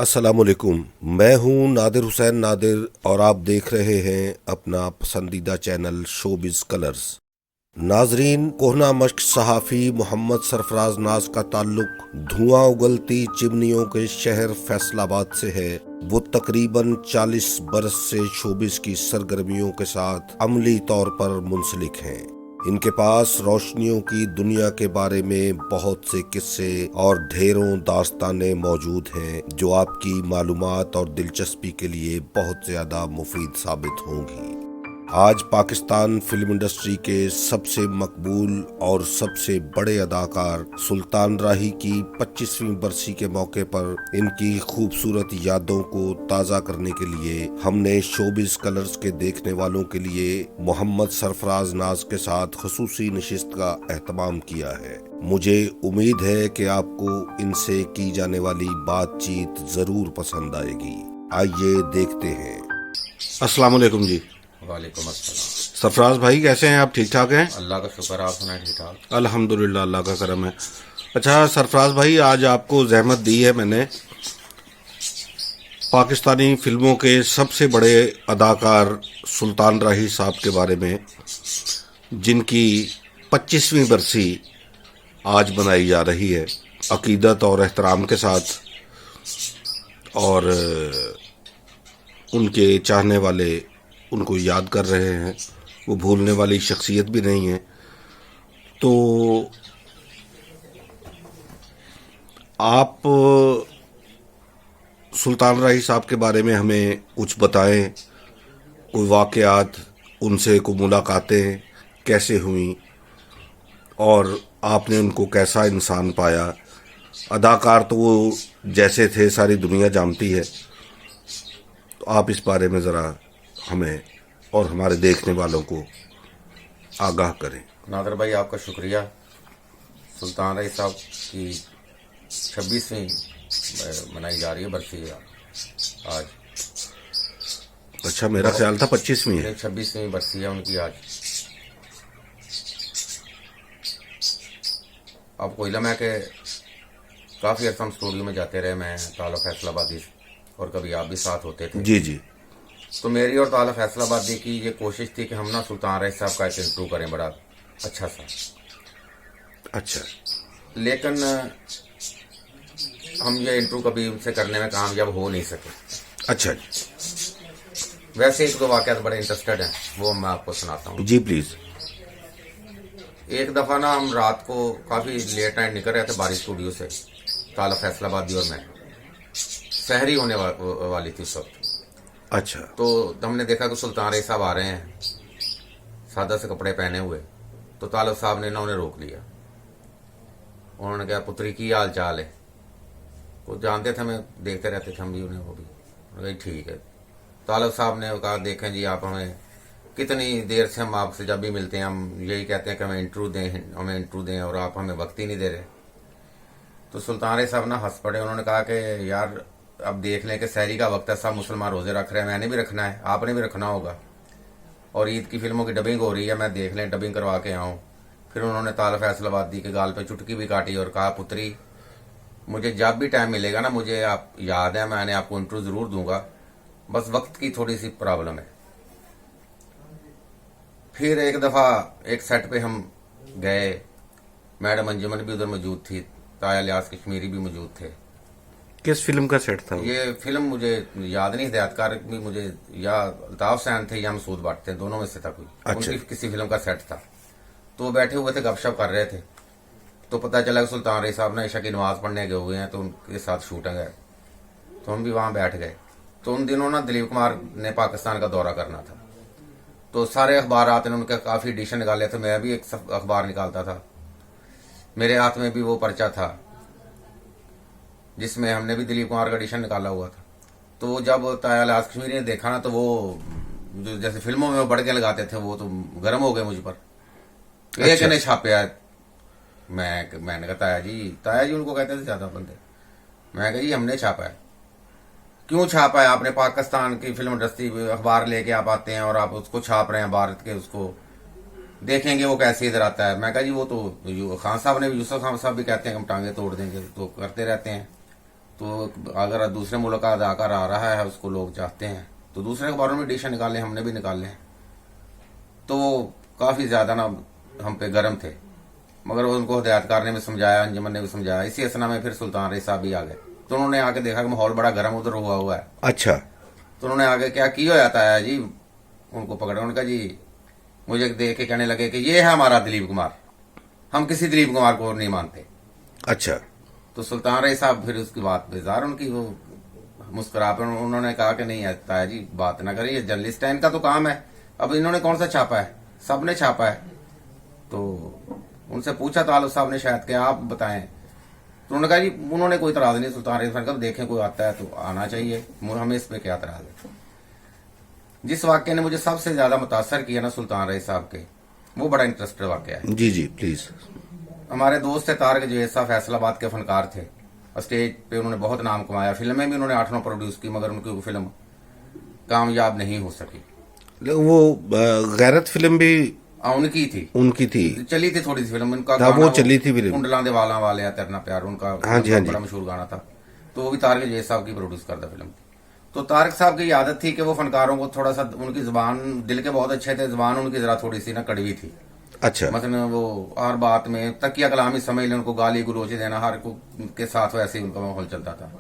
अस्सलामुअलैकुम। मैं हूं नादिर हुसैन नादिर और आप देख रहे हैं अपना पसंदीदा चैनल शोबिज़ कलर्स। नाजरीन, कोहना मश्क सहाफ़ी मोहम्मद सरफराज नाज का ताल्लुक धुआं उगलती चिमनियों के शहर फैसलाबाद से है। वो तकरीबन 40 बरस से शोबिज़ की सरगर्मियों के साथ अमली तौर पर मुंसलिक हैं। इनके पास रोशनियों की दुनिया के बारे में बहुत से किस्से और ढेरों दास्तानें मौजूद हैं जो आपकी मालूमात और दिलचस्पी के लिए बहुत ज़्यादा मुफीद साबित होंगी। आज पाकिस्तान फिल्म इंडस्ट्री के सबसे मकबूल और सबसे बड़े अदाकार सुल्तान राही की 25वीं बरसी के मौके पर इनकी खूबसूरत यादों को ताज़ा करने के लिए हमने शोबिज़ कलर्स के देखने वालों के लिए मोहम्मद सरफराज नाज के साथ खसूसी नशिस्त का एहतमाम किया है। मुझे उम्मीद है कि आपको इनसे की जाने वाली बातचीत ज़रूर पसंद आएगी। आइए देखते हैं। अस्सलाम वालेकुम जी। वालेकुम अस्सलाम। सरफराज भाई, कैसे हैं आप? ठीक ठाक हैं? अल्लाह का शुक्र, आप सुनाए ठीक ठाक? अल्हम्दुलिल्लाह, अल्लाह का करम है। अच्छा सरफराज भाई, आज आपको जहमत दी है मैंने पाकिस्तानी फिल्मों के सबसे बड़े अदाकार सुल्तान राही साहब के बारे में, जिनकी 25वीं बरसी आज मनाई जा रही है अकीदत और एहतराम के साथ, और उनके चाहने वाले उनको याद कर रहे हैं। वो भूलने वाली शख्सियत भी नहीं है। तो आप सुल्तान राही साहब के बारे में हमें कुछ बताएं। कोई वाक़यात, उनसे कोई मुलाकातें कैसे हुई और आपने उनको कैसा इंसान पाया। अदाकार तो वो जैसे थे सारी दुनिया जानती है, तो आप इस बारे में ज़रा हमें और हमारे देखने वालों को आगाह करें। नादर भाई, आपका शुक्रिया। सुल्तान राही साहब की 26वीं मनाई जा रही है बरसी आज। अच्छा, मेरा ख्याल था 25वीं है। 26वीं बरसी है उनकी आज। आपको इल्म है कि काफ़ी अर्सा हम स्टूडियो में जाते रहे, मैं ताला फैसलाबादी, और कभी आप भी साथ होते थे। जी जी। तो मेरी और ताला फैसलाबादी की ये कोशिश थी कि हम ना सुल्तान राही साहब का एक इंटरव्यू करें, बड़ा अच्छा सा। अच्छा। लेकिन हम ये इंटरव्यू कभी उनसे करने में कामयाब हो नहीं सके। अच्छा वैसे एक दो वाक़यात बड़े इंटरेस्टेड हैं, वो मैं आपको सुनाता हूँ। जी प्लीज़। एक दफ़ा ना हम रात को काफ़ी लेट नाइट निकल रहे थे बारी स्टूडियो से, ताला फैसलाबादी और मैं। सहरी होने वाली थी उस वक्त। अच्छा। तो हमने देखा कि सुल्तान राही साहब आ रहे हैं सादा से कपड़े पहने हुए। तो तालब साहब ने ना उन्हें रोक लिया। उन्होंने कहा, पुत्री की हाल चाल है? वो जानते थे, हमें देखते रहते थे हम भी उन्हें, वो भी। उन्होंने कहा ठीक है। तालब साहब ने कहा, देखें जी, आप हमें कितनी देर से हम आपसे जब भी मिलते हैं हम यही कहते हैं कि हमें इंटरव्यू दें और आप हमें वक्त ही नहीं दे रहे। तो सुल्तान राही साहब ना हंस पड़े। उन्होंने कहा कि यार, अब देख लें कि सहरी का वक्त है, सब मुसलमान रोजे रख रहे हैं, मैंने भी रखना है, आपने भी रखना होगा, और ईद की फिल्मों की डबिंग हो रही है, मैं देख लें डबिंग करवा के आऊँ। फिर उन्होंने ताला फैसलाबादी के गाल पे चुटकी भी काटी और कहा, पुत्री, मुझे जब भी टाइम मिलेगा ना, मुझे आप याद है, मैंने आपको इंटरव्यू ज़रूर दूंगा, बस वक्त की थोड़ी सी प्रॉब्लम है। फिर एक दफ़ा एक सेट पे हम गए, मैडम अंजुमन भी उधर मौजूद थी, ताया लियास कश्मीरी भी मौजूद थे। किस फिल्म का सेट था वो? ये फिल्म मुझे याद नहीं, हिदायतकार भी मुझे या अल्ताफ सैन थे या मसूद भट्ट थे, दोनों में से था कोई। अच्छा। उनकी किसी फिल्म का सेट था। तो वो बैठे हुए थे, गपशप कर रहे थे। तो पता चला कि सुल्तान राही साहब ने ईशा की नमाज पढ़ने गए हुए हैं, तो उनके साथ शूटिंग है। तो हम भी वहाँ बैठ गए। तो उन दिनों ना दिलीप कुमार ने पाकिस्तान का दौरा करना था। तो सारे अखबार आते ने उनके काफ़ी एडिशन निकाले थे, मैं भी एक अखबार निकालता था। मेरे हाथ में भी वो पर्चा था जिसमें हमने भी दिलीप कुमार का एडिशन निकाला हुआ था। तो जब ताया लियास कश्मीरी ने देखा ना, तो वो जो जैसे फिल्मों में वो बढ़ के लगाते थे, वो तो गर्म हो गए मुझ पर। अच्छा। एक ने छापया। मैंने कहा, ताया जी उनको कहते थे ज्यादा बंदे। मैं कहा, जी हमने छापा है। क्यों छापा है आपने? पाकिस्तान की फिल्म इंडस्ट्री अखबार लेके आप आते हैं और आप उसको छाप रहे हैं, भारत के उसको देखेंगे वो कैसे इधर आता है। मैं कहा, जी वो तो खान साहब ने भी, यूसुफ खान साहब भी कहते हैं कि हम टांगे तोड़ देंगे, तो करते रहते हैं। तो अगर दूसरे मुल्क का अदाकार आ रहा है, उसको लोग चाहते हैं, तो दूसरे अखबारों में एडिशन निकाले, हमने भी निकाले हैं। तो काफ़ी ज़्यादा ना हम पे गर्म थे, मगर उनको हिदायतकार ने भी समझाया, अंजुमन ने भी समझाया। इसी असना में फिर सुल्तान रईस साहब भी आ गए, तो उन्होंने आके देखा कि माहौल बड़ा गर्म उधर हुआ है। अच्छा। तो उन्होंने आगे क्या किया जाता है जी, उनको पकड़ा। उन्होंने कहा जी, मुझे देख के कहने लगे कि ये है हमारा दिलीप कुमार, हम किसी दिलीप कुमार को नहीं मानते। अच्छा। तो सुल्तान रईस साहब फिर उसकी बात बेजार उनकी, वो मुस्कुरा पे उन्होंने कहा कि नहीं आता है जी, बात ना करिए, जर्नलिस्ट है, इनका तो काम है। अब इन्होंने कौन सा छापा है, सब ने छापा है। तो उनसे पूछा तो आलम साहब ने शायद कि आप बताएं। तो उन्होंने कहा जी, उन्होंने कोई इतराज नहीं। सुल्तान रईस साहब देखें कोई आता है तो आना चाहिए, हमें इस पे क्या इतराज है। जिस वाक्य ने मुझे सबसे ज्यादा मुतासर किया ना सुल्तान रईस साहब के, वो बड़ा इंटरेस्टेड वाक्य है। जी जी प्लीज। हमारे दोस्त थे तारक जवेद साहब, फैसलाबाद के फनकार थे। स्टेज पे उन्होंने बहुत नाम कमाया, फिल्में भी उन्होंने 8-9 प्रोड्यूस की, मगर उनकी वो फिल्म कामयाब नहीं हो सकी। वो गैरत फिल्म भी उनकी थी, थी। चली थी थोड़ी सी फिल्म, उनका हाँ, वो चली थी फिल्म, कुंडला दे वाला वाले या तेरना प्यार, उनका हाँ जी, हाँ जी, बड़ा मशहूर गाना था। तो वो भी तारक जवेद साहब की प्रोड्यूस करता फिल्म थी। तो तारक साहब की आदत थी कि वो फनकारों को थोड़ा सा, उनकी जुबान, दिल के बहुत अच्छे थे, जुबान उनकी जरा थोड़ी सी ना कड़वी थी। अच्छा। मतलब वो हर बात में तकिया कलाम ही समझ लें, उनको गाली गुलोचे देना, हर को के साथ वैसे ही उनका माहौल चलता था।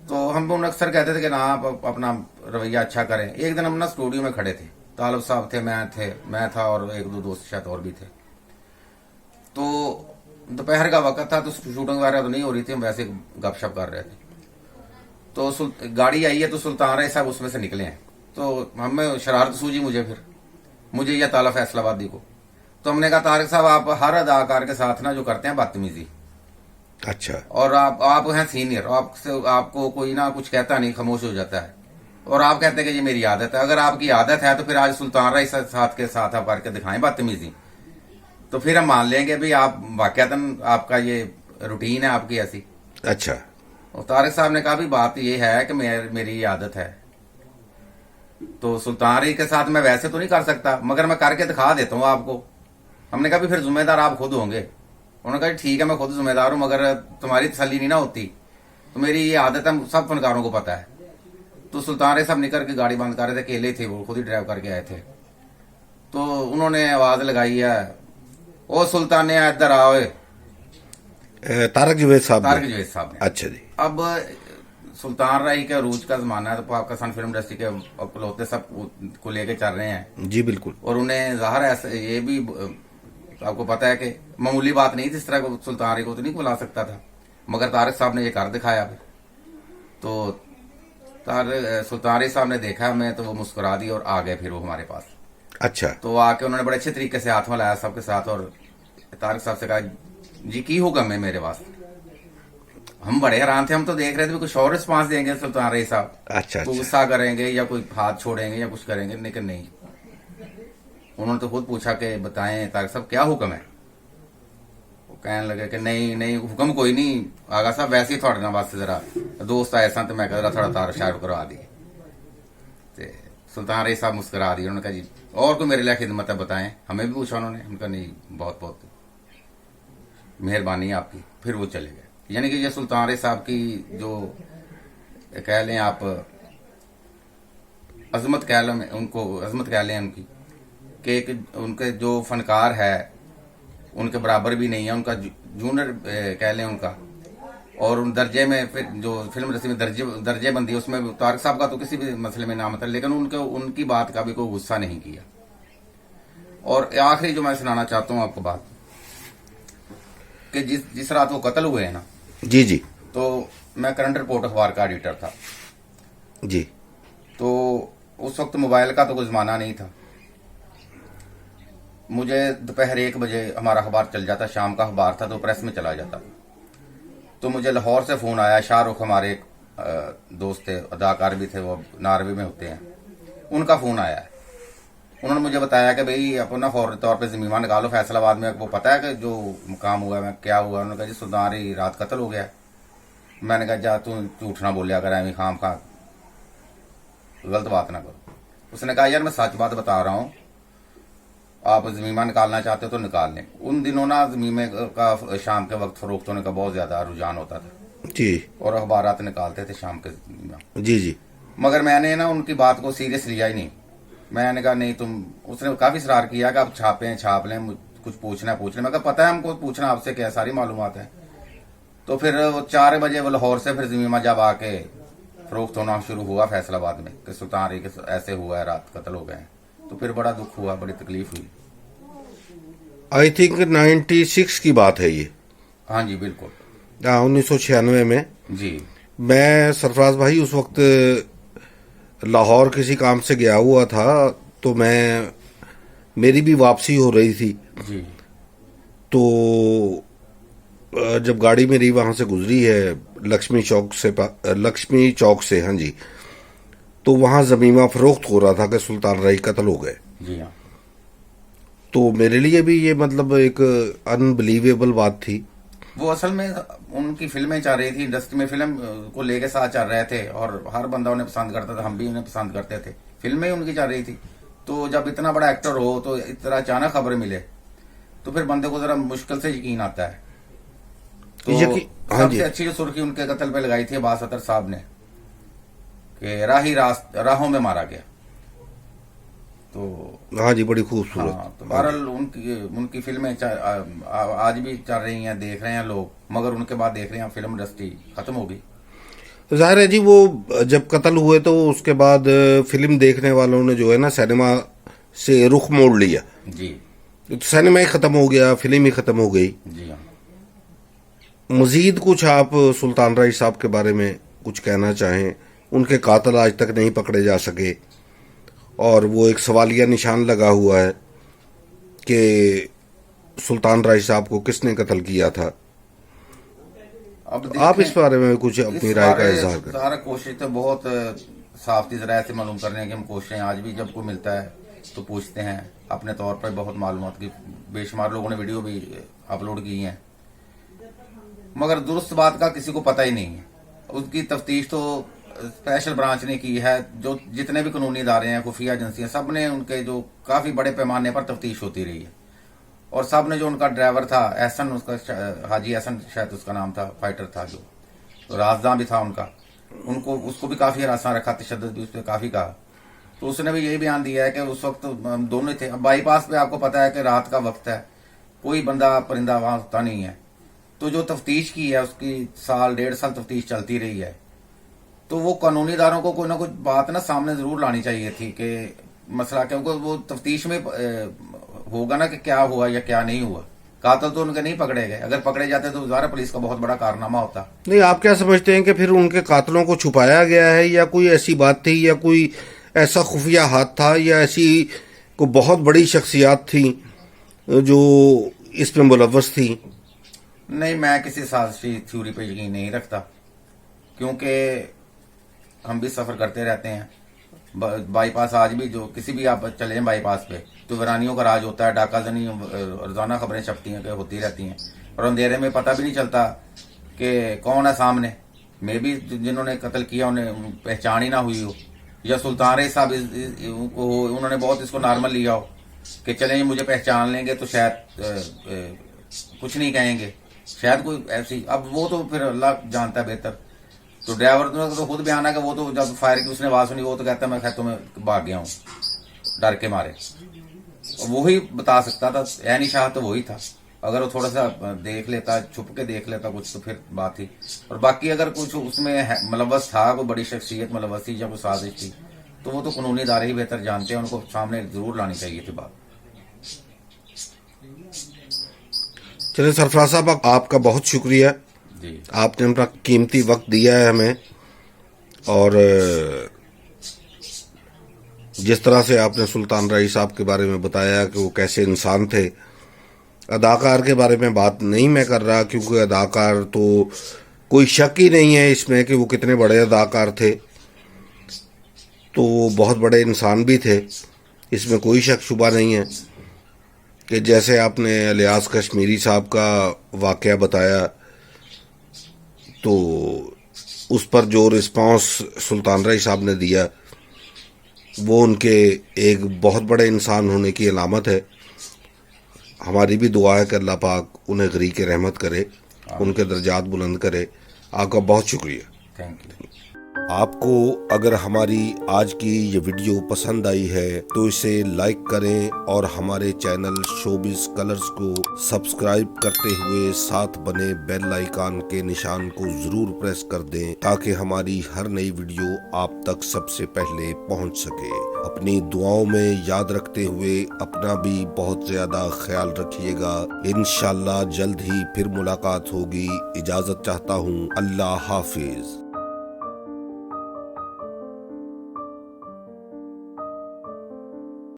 तो हम उन्हें अक्सर कहते थे कि ना आप अपना रवैया अच्छा करें। एक दिन हम ना स्टूडियो में खड़े थे, तालब साहब थे, मैं था और 1-2 दोस्त शायद और भी थे। तो दोपहर का वक्त था, तो शूटिंग वगैरह तो नहीं हो रही थी, हम वैसे गपशप कर रहे थे। तो गाड़ी आई है, तो सुल्तान रईस साहब उसमें से निकले हैं। तो हमें शरारत सूझी, मुझे या ताला फैसलाबादी को। तो हमने कहा तारक साहब, आप हर अदाकार के साथ ना जो करते हैं बदतमीजी। अच्छा। और आप हैं सीनियर, आपको कोई ना कुछ कहता नहीं, खामोश हो जाता है, और आप कहते हैं कि ये मेरी आदत है। अगर आपकी आदत है तो फिर आज सुल्तान रईस साहब के साथ आप करके दिखाएं बदतमीजी, तो फिर हम मान लेंगे भी आप वाकयातन आपका ये रूटीन है आपकी ऐसी। अच्छा। और तारक साहब ने कहा भी बात ये है कि मेरी ये आदत है, तो सुल्तान रईस के साथ मैं वैसे तो नहीं कर सकता, मगर मैं करके दिखा देता हूँ आपको। हमने कहा भी फिर जिम्मेदार आप खुद होंगे। उन्होंने कहा ठीक है, मैं खुद जिम्मेदार हूं, मगर तुम्हारी तसल्ली नहीं ना होती, तो मेरी ये आदत है, सब फनकारों को पता है। तो सुल्तान रईस साहब निकल के गाड़ी बंद कर रहे थे, अकेले थे, वो खुद ही ड्राइव करके आए थे। तो उन्होंने आवाज लगाई है, ओ सुल्तान इधर आओ। तारक जवेद साहब ने। अच्छा जी। अब सुल्तान रईस के अरूज का जमाना है, तो पाकिस्तान फिल्म इंडस्ट्री के अकलौते सब को लेके चल रहे हैं। जी बिल्कुल। और उन्हें ज़ाहिर है, ये भी आपको पता है कि मामूली बात नहीं थी, इस तरह को सुल्तान रईस को तो नहीं बुला सकता था, मगर तारक साहब ने ये कर दिखाया। तो सुल्तान रईस साहब ने देखा हमें, तो वो मुस्कुरा दी और आ गए फिर वो हमारे पास। अच्छा। तो आके उन्होंने बड़े अच्छे तरीके से हाथ मिलाया सबके साथ, और तारक साहब से कहा जी की हुक्म है मेरे वास्ते। हम बड़े हैरान थे, हम तो देख रहे थे कुछ और रिस्पांस देंगे सुल्तान रईस साहब, अच्छा, गुस्सा करेंगे या कोई हाथ छोड़ेंगे या कुछ करेंगे, लेकिन नहीं, उन्होंने तो खुद पूछा कि बताएं तारक साहब क्या हुक्म है। वो कहने लगे कि नहीं हुक्म कोई नहीं आगा साहब, वैसे ही थोड़े ना वास्ते जरा दोस्त आए सन, तो मैं कह थोड़ा तार शायर करवा दिए। सुल्तान रईस साहब मुस्कुरा दिए। उन्होंने कहा जी और कोई मेरे लिए खिदमत है बताएं। हमें भी पूछा उन्होंने, उनका नहीं, बहुत बहुत मेहरबानी है आपकी। फिर वो चले गए। यानी कि ये सुल्तान रईस साहब की जो कह लें आप अजमत कह लें, उनको अजमत कह लें उनकी, कि उनके जो फनकार है उनके बराबर भी नहीं है, उनका जूनियर कह लें उनका। और उन दर्जे में फिर जो फिल्म इंडस्ट्री में दर्जे बंदी, उसमें तारक साहब का तो किसी भी मसले में नाम था, लेकिन उनकी बात का भी कोई गुस्सा नहीं किया। और आखिरी जो मैं सुनाना चाहता हूँ आपको बात, कि जिस रात वो कत्ल हुए हैं ना जी, तो मैं करंट रिपोर्ट अखबार का एडिटर था जी। तो उस वक्त मोबाइल का तो कोई जमाना नहीं था। मुझे दोपहर 1 बजे हमारा अखबार चल जाता, शाम का अखबार था, तो प्रेस में चला जाता। तो मुझे लाहौर से फोन आया, शाहरुख हमारे एक दोस्त थे, अदाकार भी थे, वो नारवी में होते हैं, उनका फोन आया है। उन्होंने मुझे बताया कि भाई अपना फौरी तौर पे ज़मीमा निकालो फैसलाबाद में, वो पता है कि जो मुकाम हुआ है क्या हुआ। उन्होंने कहा जी सुल्तान रईस रात कत्ल हो गया। मैंने कहा जा तू झूठ ना बोलिया कर, एवं खाम खा गलत बात ना करो। उसने कहा यार मैं सच बात बता रहा हूँ, आप ज़मीमा निकालना चाहते हो तो निकाल लें। उन दिनों ना ज़मीमे का शाम के वक्त फरोख्त होने का बहुत ज़्यादा रुझान होता था। जी और अखबारात निकालते थे शाम के। जी जी। मगर मैंने ना उनकी बात को सीरियस लिया ही नहीं। मैंने कहा नहीं तुम, उसने काफी इसरार किया कि आप छापें छाप लें, कुछ पूछना है पूछ लें। मैं कहा पता है हमको पूछना आपसे क्या, सारी मालूमात है। तो फिर वो 4 बजे वो लाहौर से फिर जमीमा जब आके फरोख्त होना शुरू हुआ फैसलाबाद में कि सुल्तान रही के ऐसे हुआ है, रात कत्ल हो गए हैं। तो फिर बड़ा दुख हुआ, बड़ी तकलीफ हुई। आई थिंक 96 की बात है ये। हाँ जी बिल्कुल। 1996 में। जी मैं सरफराज भाई उस वक्त लाहौर किसी काम से गया हुआ था, तो मेरी भी वापसी हो रही थी। जी। तो जब गाड़ी मेरी वहां से गुजरी है लक्ष्मी चौक से, हाँ जी, तो वहां जमीमा फरोख्त हो रहा था कि सुल्तान रही कत्ल हो गए। जी हाँ। तो मेरे लिए भी ये मतलब एक अनबिलीवेबल बात थी। वो असल में उनकी फिल्में चल रही थी, इंडस्ट्री में फिल्म को लेके साथ चल रहे थे और हर बंदा उन्हें पसंद करता था, हम भी उन्हें पसंद करते थे। फिल्में उनकी चल रही थी। तो जब इतना बड़ा एक्टर हो तो इस तरह अचानक खबर मिले तो फिर बंदे को जरा मुश्किल से यकीन आता है। तो हाँ जी। सबसे अच्छी जो सुर्खी उनके कत्ल पे लगाई थी अब्बास अतर साहब ने कि राहों में मारा गया। तो हाँ जी, बड़ी खूबसूरत। हाँ, तो बहरहाल उनकी फिल्में आज भी चल रही हैं, देख रहे हैं लोग। मगर उनके बाद देख रहे हैं फिल्म इंडस्ट्री खत्म हो गई। तो जाहिर है जी, वो जब कत्ल हुए तो उसके बाद फिल्म देखने वालों ने जो है ना सिनेमा से रुख मोड़ लिया। जी। तो सिनेमा ही खत्म हो गया, फिल्म ही खत्म हो गई। जी हाँ। मजीद कुछ आप सुल्तान राय साहब के बारे में कुछ कहना चाहें? उनके कातिल आज तक नहीं पकड़े जा सके और वो एक सवालिया निशान लगा हुआ है कि सुल्तान राय साहब को किसने कत्ल किया था। अब आप इस बारे में कुछ अपनी राय का इजहार करें। सारा कोशिश तो बहुत साफ जराए से मालूम करने की हम कोशिश हैं। आज भी जब कोई मिलता है तो पूछते हैं अपने तौर पर। बहुत मालूमात की बेशुमार लोगों ने वीडियो भी अपलोड की हैं, मगर दुरुस्त बात का किसी को पता ही नहीं है। उसकी तफ्तीश तो स्पेशल ब्रांच ने की है। जो जितने भी कानूनी इदारे हैं, खुफिया एजेंसियां, सब ने उनके जो काफी बड़े पैमाने पर तफ्तीश होती रही है। और सब ने जो उनका ड्राइवर था एहसन, उसका हाजी एहसन शायद उसका नाम था, फाइटर था जो, तो राजदां भी था उनका, उसको भी काफी हरासा रखा, तशद्दुद भी उस पर काफी कहा। तो उसने भी यही बयान दिया है कि उस वक्त दोनों ही थे। अब बाईपास पे आपको पता है कि रात का वक्त है, कोई बंदा परिंदा वहां होता नहीं है। तो जो तफ्तीश की है उसकी 1.5 साल तफ्तीश चलती रही है। तो वो कानूनी इदारों को कोई ना कोई बात ना सामने जरूर लानी चाहिए थी कि मसला, क्योंकि वो तफ्तीश में होगा ना कि क्या हुआ या क्या नहीं हुआ। कातिल तो उनके नहीं पकड़े गए, अगर पकड़े जाते तो ज़ाहिर पुलिस का बहुत बड़ा कारनामा होता। नहीं, आप क्या समझते हैं कि फिर उनके कातिलों को छुपाया गया है, या कोई ऐसी बात थी, या कोई ऐसा खुफिया हाथ था, या ऐसी कोई बहुत बड़ी शख्सियात थी जो इसमें मुलव्वस थी? नहीं, मैं किसी साजिशी थ्योरी पे यकीन नहीं रखता, क्योंकि हम भी सफर करते रहते हैं। बाईपास आज भी जो किसी भी आप चले हैं बाईपास पे तो वीरानियों का राज होता है, डाकाजनी रोजाना खबरें छपती हैं कि होती रहती हैं, और अंधेरे में पता भी नहीं चलता कि कौन है सामने। मे भी जिन्होंने कत्ल किया उन्हें पहचान ही ना हुई हो, या सुल्तान रही साहब उन्होंने बहुत इसको नॉर्मल लिया हो कि चलें मुझे पहचान लेंगे तो शायद कुछ नहीं कहेंगे, शायद कोई ऐसी। अब वो तो फिर अल्लाह जानता है बेहतर। तो ड्राइवर ने तो खुद बयान है कि वो तो जब फायर की उसने आवाज सुनी वो तो कहता है मैं खेतों में भाग गया हूँ डर के मारे। वो ही बता सकता था, ऐनी शाह तो वही था। अगर वो थोड़ा सा देख लेता, छुप के देख लेता कुछ, तो फिर बात थी। और बाकी अगर कुछ उसमें मुलव्वस था, कोई बड़ी शख्सियत मुलव्वस थी या कोई साजिश थी, तो वो तो कानूनी इदारे ही बेहतर जानते हैं, उनको सामने जरूर लानी चाहिए थी बात। चलिए सरफराज साहब, आपका बहुत शुक्रिया जी। आपने अपना कीमती वक्त दिया है हमें, और जिस तरह से आपने सुल्तान रही साहब के बारे में बताया कि वो कैसे इंसान थे। अदाकार के बारे में बात नहीं मैं कर रहा, क्योंकि अदाकार तो कोई शक ही नहीं है इसमें कि वो कितने बड़े अदाकार थे, तो वो बहुत बड़े इंसान भी थे, इसमें कोई शक शुबा नहीं है। कि जैसे आपने इलियास कश्मीरी साहब का वाक़या बताया, तो उस पर जो रिस्पांस सुल्तान रही साहब ने दिया वो उनके एक बहुत बड़े इंसान होने की अलामत है। हमारी भी दुआ है कि अल्लाह पाक उन्हें गरीक रहमत करे, उनके दर्जात बुलंद करे। आपका बहुत शुक्रिया। Thank you. आपको अगर हमारी आज की ये वीडियो पसंद आई है तो इसे लाइक करें और हमारे चैनल शोबिज कलर्स को सब्सक्राइब करते हुए साथ बने बेल आइकन के निशान को जरूर प्रेस कर दें ताकि हमारी हर नई वीडियो आप तक सबसे पहले पहुंच सके। अपनी दुआओं में याद रखते हुए अपना भी बहुत ज्यादा ख्याल रखिएगा। इंशाल्लाह जल्द ही फिर मुलाकात होगी। इजाजत चाहता हूँ। अल्लाह हाफिज।